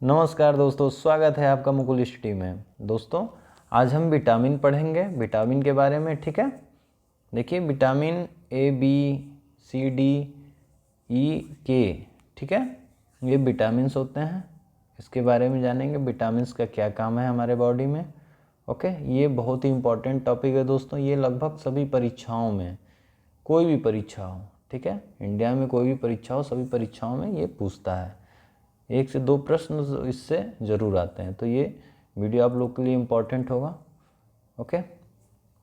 नमस्कार दोस्तों, स्वागत है आपका मुकुल स्टडी में। दोस्तों आज हम विटामिन पढ़ेंगे, विटामिन के बारे में। ठीक है, देखिए vitamin A, B, C, D, E, K, ठीक है, ये विटामिन्स होते हैं। इसके बारे में जानेंगे, विटामिन्स का क्या काम है हमारे बॉडी में। ओके, ये बहुत ही इम्पोर्टेंट टॉपिक है दोस्तों। ये लगभग सभी परीक्षाओं में, कोई भी परीक्षा हो, ठीक है, इंडिया में कोई भी परीक्षा हो, सभी परीक्षाओं में ये पूछता है। 1 से 2 प्रश्न इससे ज़रूर आते हैं, तो ये वीडियो आप लोग के लिए इम्पोर्टेंट होगा। ओके,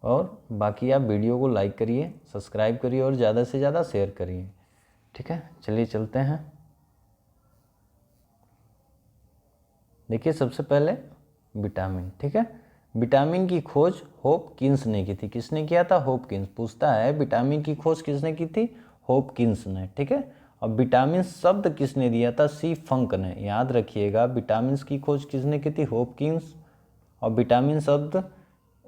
और बाकी आप वीडियो को लाइक करिए, सब्सक्राइब करिए और ज़्यादा से ज़्यादा शेयर करिए। ठीक है, चलिए चलते हैं। देखिए सबसे पहले विटामिन, ठीक है, विटामिन की खोज होपकिंस ने की थी। किसने किया था? होपकिंस। पूछता है विटामिन की खोज किसने की थी? होपकिंस ने। ठीक है, अब विटामिन शब्द किसने दिया था? सी फंक ने। याद रखिएगा, विटामिन की खोज किसने की थी? होपकिंस। और विटामिन शब्द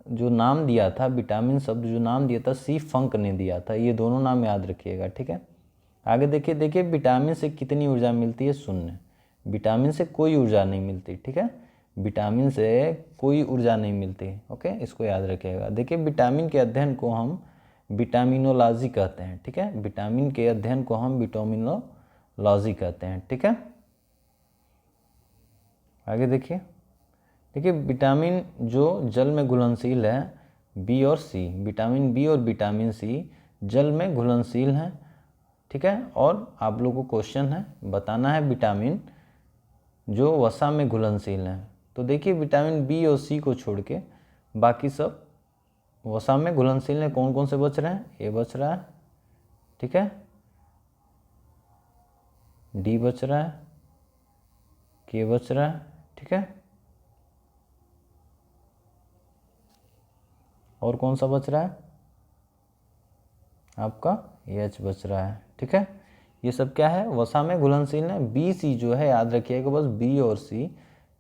जो नाम दिया था, विटामिन शब्द जो नाम दिया था, सी फंक ने दिया था। ये दोनों नाम याद रखिएगा। ठीक है, आगे देखिए विटामिन से कितनी ऊर्जा मिलती है? 0। विटामिन से कोई ऊर्जा नहीं मिलती। ठीक है, विटामिन से कोई ऊर्जा नहीं मिलती। ओके, इसको याद रखिएगा। देखिए विटामिन के अध्ययन को हम विटामिनोलॉजी कहते हैं। ठीक है, विटामिन के अध्ययन को हम विटामिनोलॉजी कहते हैं। ठीक है, आगे देखिए विटामिन जो जल में घुलनशील है, बी और सी, विटामिन बी और विटामिन सी जल में घुलनशील हैं। ठीक है, और आप लोगों को क्वेश्चन है, बताना है विटामिन जो वसा में घुलनशील हैं। तो देखिए विटामिन बी और सी को छोड़ के बाकी सब वसा में घुलनशील हैं। कौन कौन से बच रहे हैं? ए बच रहा है, ठीक है, डी बच रहा है, के बच रहा है, ठीक है, और कौन सा बच रहा है? आपका एच बच रहा है। ठीक है, ये सब क्या है? वसा में घुलनशील है। बी सी जो है, याद रखिएगा, बस बी और सी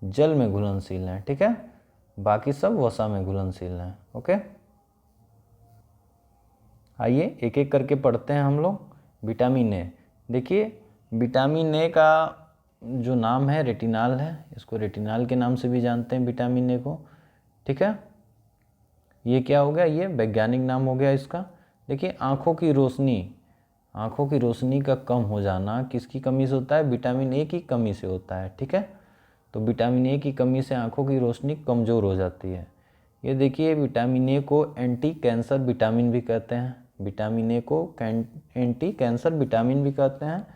जल में घुलनशील हैं। ठीक है, बाकी सब वसा में घुलनशील हैं। ओके, आइए एक एक करके पढ़ते हैं हम लोग। विटामिन ए, देखिए विटामिन ए का जो नाम है रेटिनाल है। इसको रेटिनाल के नाम से भी जानते हैं विटामिन ए को। ठीक है, ये क्या हो गया? ये वैज्ञानिक नाम हो गया इसका। देखिए आँखों की रोशनी का कम हो जाना किसकी कमी से होता है? विटामिन ए की कमी से होता है। ठीक है, तो विटामिन ए की कमी से आँखों की रोशनी कमज़ोर हो जाती है। ये देखिए विटामिन ए को एंटी कैंसर विटामिन भी कहते हैं। विटामिन ए को एंटी कैंसर विटामिन भी कहते हैं,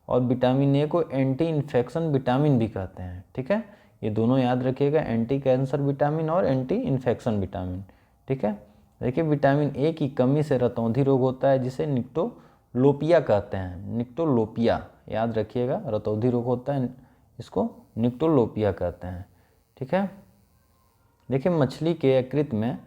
और विटामिन ए को एंटी इन्फेक्शन विटामिन भी कहते हैं। ठीक है, ये दोनों याद रखिएगा, एंटी कैंसर विटामिन और एंटी इन्फेक्शन विटामिन। ठीक है, देखिए विटामिन ए की कमी से रतौंधी रोग होता है, जिसे निक्टोलोपिया कहते हैं। निक्टोलोपिया याद रखिएगा, रतौंधी रोग होता है, इसको निक्टोलोपिया कहते हैं। ठीक है, देखिए मछली के यकृत में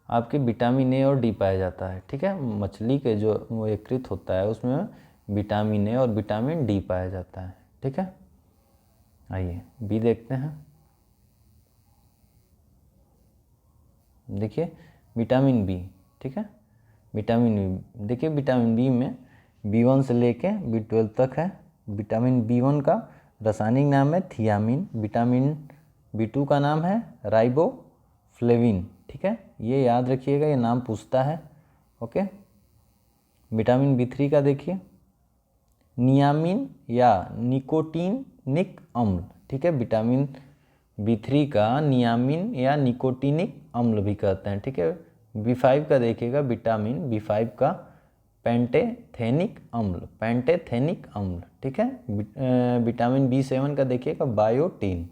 आपके विटामिन ए और डी पाया जाता है। ठीक है, मछली के जो वो यकृत होता है उसमें विटामिन ए और विटामिन डी पाया जाता है। ठीक है, आइए बी देखते हैं। देखिए विटामिन बी, ठीक है, विटामिन बी, देखिए विटामिन बी में B1 से लेके B12 तक है। विटामिन B1 का रासायनिक नाम है थियामिन। विटामिन B2 का नाम है राइबोफ्लेविन। ठीक है, ये याद रखिएगा, ये नाम पूछता है। ओके, विटामिन B3 का देखिए नियामिन या निकोटीनिक अम्ल। ठीक है, विटामिन B3 का नियामिन या निकोटीनिक अम्ल भी कहते हैं। ठीक है, B5 का देखिएगा, विटामिन B5 का पेंटेथेनिक अम्ल, पेंटेथेनिक अम्ल। ठीक है, विटामिन B7 का देखिएगा बायोटीन।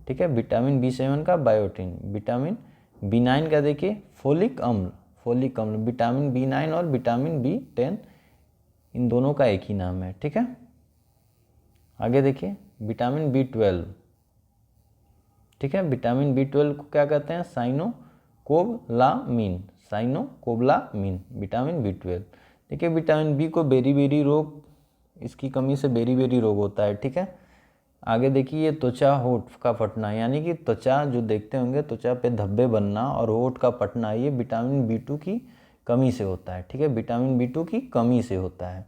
ठीक है, विटामिन B7 का बायोटीन। विटामिन B9 का देखिए फोलिक अम्ल, फोलिक अम्ल। विटामिन B9 और विटामिन B10 इन दोनों का एक ही नाम है। ठीक है, आगे देखिए विटामिन B12। ठीक है, विटामिन B12 को क्या कहते हैं? साइनोकोबलामिन, साइनोकोबलामिन, विटामिन B12। देखिए विटामिन बी को बेरी रोग, इसकी कमी से बेरी रोग होता है। ठीक है, आगे देखिए ये त्वचा होठ का फटना, यानी कि त्वचा जो देखते होंगे, त्वचा पे धब्बे बनना और होठ का फटना, ये विटामिन B2 की कमी से होता है। ठीक है, विटामिन B2 की कमी से होता है।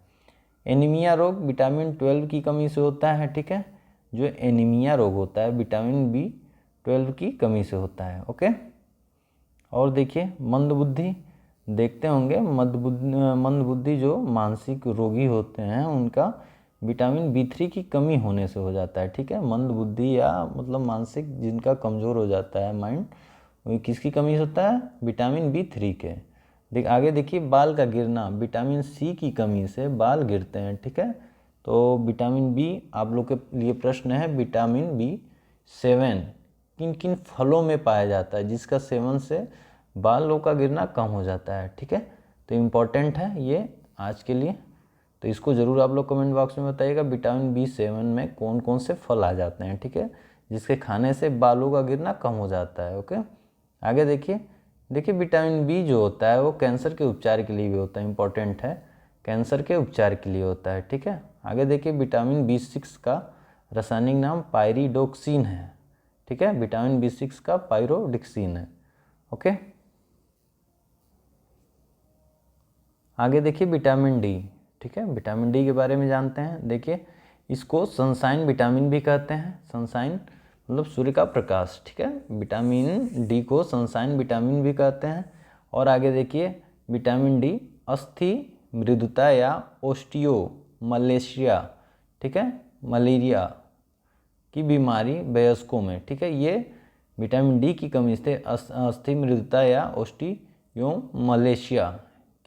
एनीमिया रोग विटामिन 12 की कमी से होता है। ठीक है, जो एनीमिया रोग होता है विटामिन B12 की कमी से होता है। ओके, और देखिए मंदबुद्धि, देखते होंगे मंदबुद्धि जो मानसिक रोगी होते हैं उनका विटामिन B3 की कमी होने से हो जाता है। ठीक है, मंदबुद्धि या मतलब मानसिक जिनका कमज़ोर हो जाता है माइंड, किसकी कमी से होता है? विटामिन B3 के। आगे देखिए बाल का गिरना, विटामिन C की कमी से बाल गिरते हैं। ठीक है, तो विटामिन B आप लोग के लिए प्रश्न है, विटामिन B7 किन किन फलों में पाया जाता है जिसका सेवन से बालों का गिरना कम हो जाता है। ठीक है, तो इम्पॉर्टेंट है ये आज के लिए, तो इसको ज़रूर आप लोग कमेंट बॉक्स में बताइएगा विटामिन B7 में कौन कौन से फल आ जाते हैं। ठीक है, जिसके खाने से बालों का गिरना कम हो जाता है। ओके, आगे देखिए विटामिन B जो होता है वो कैंसर के उपचार के लिए भी होता है, इम्पॉर्टेंट है, कैंसर के उपचार के लिए होता है। ठीक है, आगे देखिए विटामिन B6 का रासायनिक नाम पायरिडोक्सिन है। ठीक है, विटामिन B6 का पायरिडोक्सिन है। ओके, आगे देखिए विटामिन D। ठीक है, विटामिन D के बारे में जानते हैं। देखिए इसको सनशाइन विटामिन भी कहते हैं, सनशाइन मतलब सूर्य का प्रकाश। ठीक है, विटामिन D को सनशाइन विटामिन भी कहते हैं। और आगे देखिए विटामिन D अस्थि मृदुता या ओस्टियोमलेशिया, ठीक है, मलेरिया की बीमारी वयस्कों में। ठीक है, ये विटामिन D की कमी से अस्थि मृदुता या ओस्टियोमलेशिया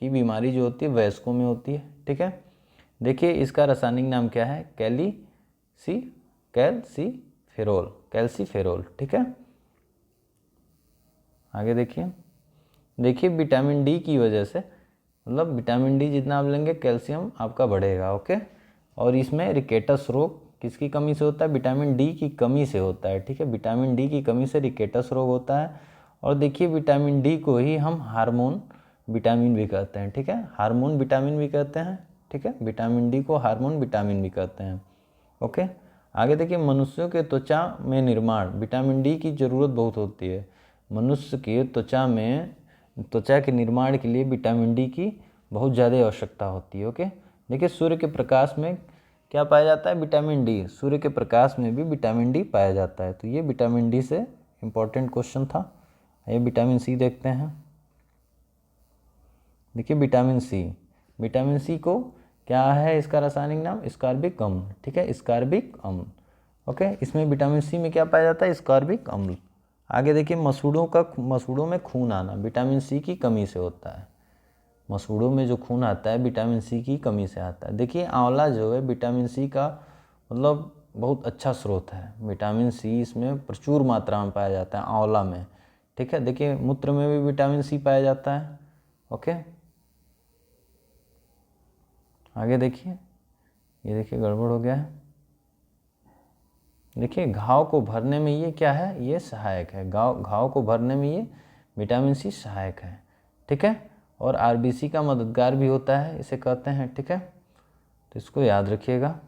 की बीमारी जो होती है वयस्कों में होती है। ठीक है, देखिए इसका रासायनिक नाम क्या है? कैल्सीफेरोल। ठीक है, आगे देखिए विटामिन D की वजह से, मतलब विटामिन D जितना आप लेंगे कैल्शियम आपका बढ़ेगा। ओके, और इसमें रिकेटस रोग किसकी कमी से होता है? विटामिन D की कमी से होता है। ठीक है, विटामिन D की कमी से रिकेटस रोग होता है। और देखिए विटामिन D को ही हम हार्मोन विटामिन भी कहते हैं। ठीक है, हार्मोन विटामिन भी कहते हैं। ठीक है, विटामिन D को हार्मोन विटामिन भी कहते हैं। ओके, आगे देखिए मनुष्यों के त्वचा में निर्माण, विटामिन D की ज़रूरत बहुत होती है। मनुष्य के त्वचा के निर्माण के लिए विटामिन D की बहुत ज़्यादा आवश्यकता होती है। ओके, देखिए सूर्य के प्रकाश में क्या पाया जाता है? Vitamin D। सूर्य के प्रकाश में भी विटामिन D पाया जाता है। तो ये विटामिन D से इम्पोर्टेंट क्वेश्चन था। ये विटामिन C देखते हैं। देखिए विटामिन C को क्या है इसका रासायनिक नाम? स्कॉर्बिक अम्ल। ठीक है, स्कॉर्बिक अम्ल। ओके, इसमें विटामिन C में क्या पाया जाता है? स्कॉर्बिक अम्ल। आगे देखिए मसूड़ों में खून आना विटामिन C की कमी से होता है। मसूड़ों में जो खून आता है विटामिन C की कमी से आता है। देखिए आंवला जो है विटामिन C का मतलब बहुत अच्छा स्रोत है। विटामिन C इसमें प्रचुर मात्रा में पाया जाता है आंवला में। ठीक है, देखिए मूत्र में भी विटामिन C पाया जाता है। ओके, आगे देखिए, ये देखिए गड़बड़ हो गया है। देखिए घाव को भरने में ये क्या है? ये सहायक है। घाव को भरने में ये विटामिन C सहायक है। ठीक है, और RBC का मददगार भी होता है, इसे कहते हैं। ठीक है, तो इसको याद रखिएगा।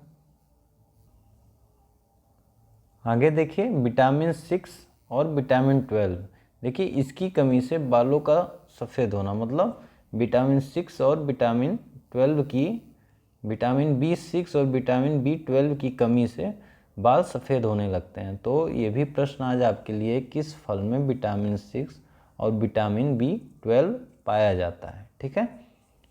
आगे देखिए विटामिन 6 और विटामिन 12। देखिए इसकी कमी से बालों का सफ़ेद होना, मतलब विटामिन 6 और विटामिन 12 की, विटामिन B6 और विटामिन B12 की कमी से बाल सफ़ेद होने लगते हैं। तो ये भी प्रश्न आज आपके लिए, किस फल में विटामिन 6 और विटामिन B12 पाया जाता है? ठीक है,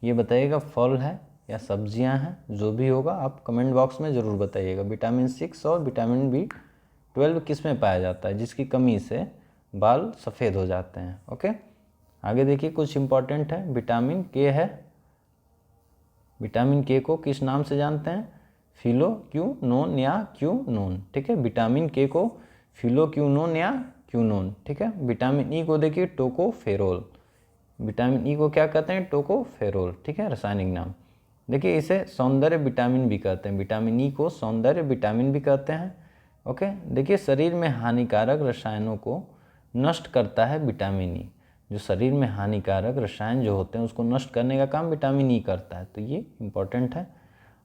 ये बताइएगा फल है या सब्जियां हैं, जो भी होगा आप कमेंट बॉक्स में ज़रूर बताइएगा। विटामिन 6 और विटामिन B12 किस में पाया जाता है जिसकी कमी से बाल सफ़ेद हो जाते हैं? ओके, आगे देखिए कुछ इम्पॉर्टेंट है। विटामिन K है। विटामिन K को किस नाम से जानते हैं? फिलोक्यूनोन या क्यूनोन। ठीक है, विटामिन K को फिलोक्यूनोन या क्यूनोन। ठीक है, विटामिन E को देखिए टोकोफेरोल। विटामिन E को क्या कहते हैं? टोकोफेरोल। ठीक है, रासायनिक नाम। देखिए इसे सौंदर्य विटामिन भी कहते हैं। विटामिन E को सौंदर्य विटामिन भी कहते हैं। ओके, देखिए शरीर में हानिकारक रसायनों को नष्ट करता है विटामिन E। जो शरीर में हानिकारक रसायन जो होते हैं उसको नष्ट करने का काम विटामिन E करता है। तो ये इम्पोर्टेंट है।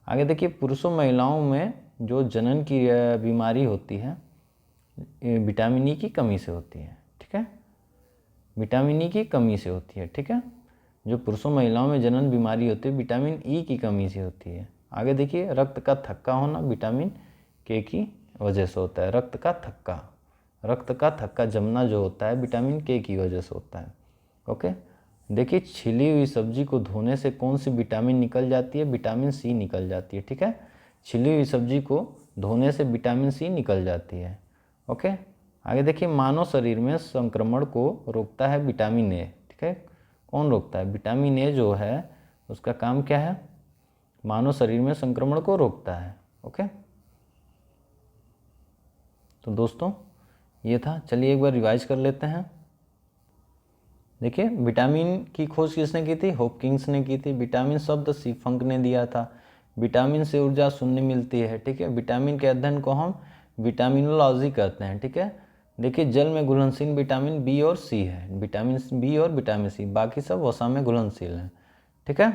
आगे देखिए पुरुषों महिलाओं में जो जनन की बीमारी होती है विटामिन E की कमी से होती है। ठीक है, विटामिन E की कमी से होती है। ठीक है, जो पुरुषों महिलाओं में जनन बीमारी होती है विटामिन E की कमी से होती है। आगे देखिए रक्त का थक्का होना विटामिन K की वजह से होता है, रक्त का थक्का जमना जो होता है विटामिन के की वजह से होता है। ओके, देखिए छिली हुई सब्जी को धोने से कौन सी विटामिन निकल जाती है? विटामिन सी निकल जाती है। ठीक है, छिली हुई सब्जी को धोने से विटामिन सी निकल जाती है। ओके, आगे देखिए, मानव शरीर में संक्रमण को रोकता है विटामिन ए। ठीक है, कौन रोकता है? विटामिन ए जो है उसका काम क्या है? मानव शरीर में संक्रमण को रोकता है। ओके, तो दोस्तों ये था, चलिए एक बार रिवाइज कर लेते हैं। देखिए, विटामिन की खोज किसने की थी? हॉपकिंस ने की थी। विटामिन शब्द सीफंक ने दिया था। विटामिन से ऊर्जा शून्य मिलती है। ठीक है, विटामिन के अध्ययन को हम विटामिनोलॉजी कहते हैं। ठीक है, देखिए जल में घुलनशील विटामिन बी और सी है, विटामिन बी और विटामिन सी, बाकी सब वसा में घुलनशील हैं। ठीक है,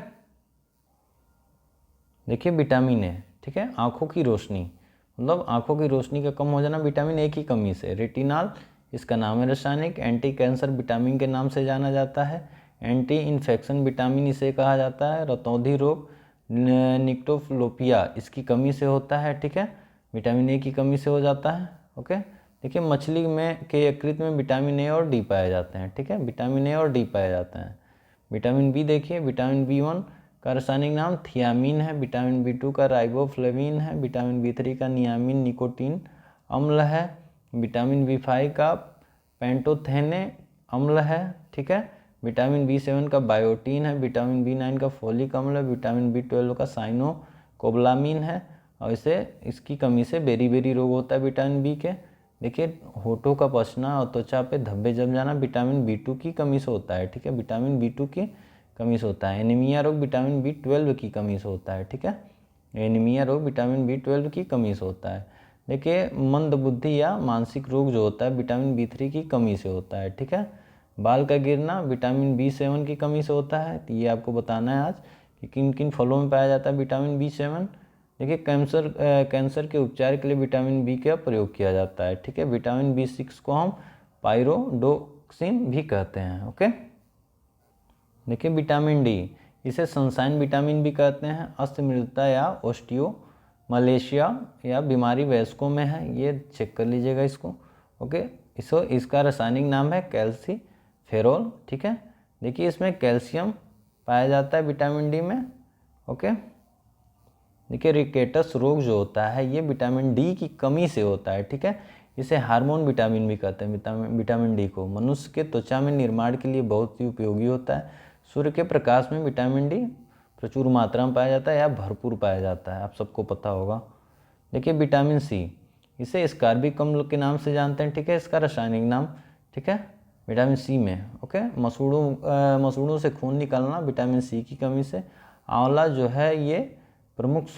देखिए विटामिन ए, ठीक है, आँखों की रोशनी, मतलब आँखों की रोशनी का कम हो जाना विटामिन ए की कमी से। रेटिनॉल इसका नाम है रासायनिक। एंटी कैंसर विटामिन के नाम से जाना जाता है। एंटी इन्फेक्शन विटामिन इसे कहा जाता है। रतौंधी रोग निक्टोफ्लोपिया इसकी कमी से होता है। ठीक है, विटामिन ए की कमी से हो जाता है। ओके, देखिए मछली में के यकृत में विटामिन ए और डी पाए जाते हैं। ठीक है, विटामिन ए और डी पाए जाते हैं। विटामिन बी देखिए, विटामिन बी1 का रासायनिक नाम थियामीन है। विटामिन बी2 का राइबोफ्लेविन है। विटामिन बी3 का नियामिन निकोटीन अम्ल है। विटामिन बी5 का पेंटोथेने अम्ल है। ठीक है, विटामिन बी7 का बायोटीन है। विटामिन बी9 का फोलिक अम्ल है। विटामिन बी12 का साइनोकोबलामिन है। और इसकी कमी से बेरी रोग होता है विटामिन बी के। देखिए होठों का पचना और त्वचा पे धब्बे जम जाना विटामिन बी2 की कमी से होता है। ठीक है, विटामिन बी2 की कमी से होता है। एनीमिया रोग विटामिन बी12 की कमी से होता है। ठीक है, एनीमिया रोग विटामिन बी12 की कमी से होता है। देखिए मंद बुद्धि या मानसिक रोग जो होता है विटामिन बी3 की कमी से होता है। ठीक है, बाल का गिरना विटामिन बी7 की कमी से होता है। तो ये आपको बताना है आज कि किन किन फलों में पाया जाता है विटामिन बी7। देखिए कैंसर के उपचार के लिए विटामिन बी का प्रयोग किया जाता है। ठीक है, विटामिन बी6 को हम पायरोडोक्सिन भी कहते हैं। ओके, देखिए विटामिन डी इसे सनशाइन विटामिन भी कहते हैं। अस्थमृद्धता या ओस्टियोमलेशिया या बीमारी वयस्कों में है, ये चेक कर लीजिएगा इसको। ओके, इसका रासायनिक नाम है कैल्सीफेरोल। ठीक है, देखिए इसमें कैल्शियम पाया जाता है विटामिन डी में। ओके, देखिए रिकेटस रोग जो होता है ये विटामिन डी की कमी से होता है। ठीक है, इसे हार्मोन विटामिन भी कहते हैं विटामिन डी को। मनुष्य के त्वचा में निर्माण के लिए बहुत ही उपयोगी होता है। सूर्य के प्रकाश में विटामिन डी प्रचुर मात्रा में पाया जाता है या भरपूर पाया जाता है, आप सबको पता होगा। देखिए विटामिन सी इसे स्कारबिक अम्ल के नाम से जानते हैं। ठीक है, इसका रासायनिक नाम, ठीक है, विटामिन सी में। ओके, मसूड़ों से खून निकलना विटामिन सी की कमी से। आंवला जो है ये मुख्य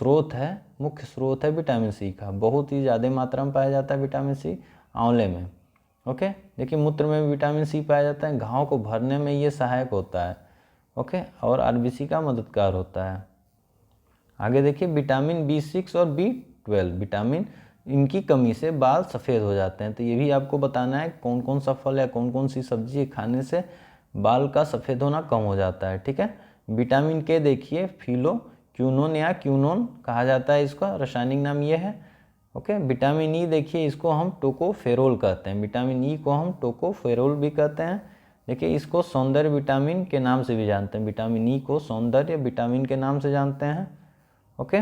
स्रोत है विटामिन सी का, बहुत ही ज़्यादा मात्रा में पाया जाता है विटामिन सी आंवले में। ओके, देखिए मूत्र में भी विटामिन सी पाया जाता है, घाव को भरने में ये सहायक होता है। ओके, और आरबीसी का मददगार होता है। आगे देखिए विटामिन बी6 और बी12 विटामिन इनकी कमी से बाल सफ़ेद हो जाते हैं। तो ये भी आपको बताना है कौन कौन सा फल या कौन कौन सी सब्जी खाने से बाल का सफ़ेद होना कम हो जाता है। ठीक है, विटामिन के देखिए फिलोक्यूनोन या क्यूनोन कहा जाता है, इसका रासायनिक नाम ये है। ओके, विटामिन ई देखिए इसको हम टोकोफेरोल कहते हैं, विटामिन ई को हम टोकोफेरोल भी कहते हैं। देखिए इसको सौंदर्य विटामिन के नाम से भी जानते हैं, विटामिन ई को सौंदर्य विटामिन के नाम से जानते हैं। ओके,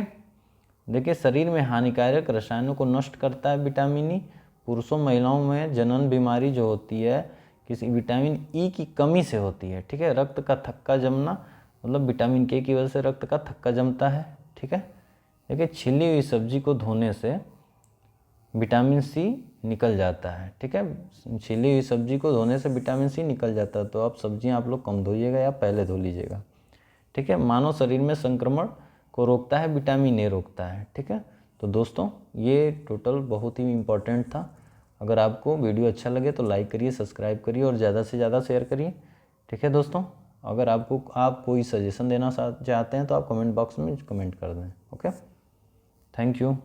देखिए शरीर में हानिकारक रसायनों को नष्ट करता है विटामिन ई। पुरुषों महिलाओं में जनन बीमारी जो होती है किसी विटामिन ई की कमी से होती है। ठीक है, रक्त का थक्का जमना, मतलब विटामिन के की वजह से रक्त का थक्का जमता है। ठीक है, देखिए छिली हुई सब्जी को धोने से विटामिन सी निकल जाता है। ठीक है, छिली हुई सब्जी को धोने से विटामिन सी निकल जाता है। तो अब सब्जियां आप लोग कम धोइएगा या पहले धो लीजिएगा। ठीक है, मानव शरीर में संक्रमण को रोकता है विटामिन ए रोकता है। ठीक है, तो दोस्तों ये टोटल बहुत ही इम्पोर्टेंट था। अगर आपको वीडियो अच्छा लगे तो लाइक करिए, सब्सक्राइब करिए और ज़्यादा से ज़्यादा शेयर करिए। ठीक है दोस्तों, अगर आप कोई सजेशन देना चाहते हैं तो आप कमेंट बॉक्स में कमेंट कर दें। Okay, thank you.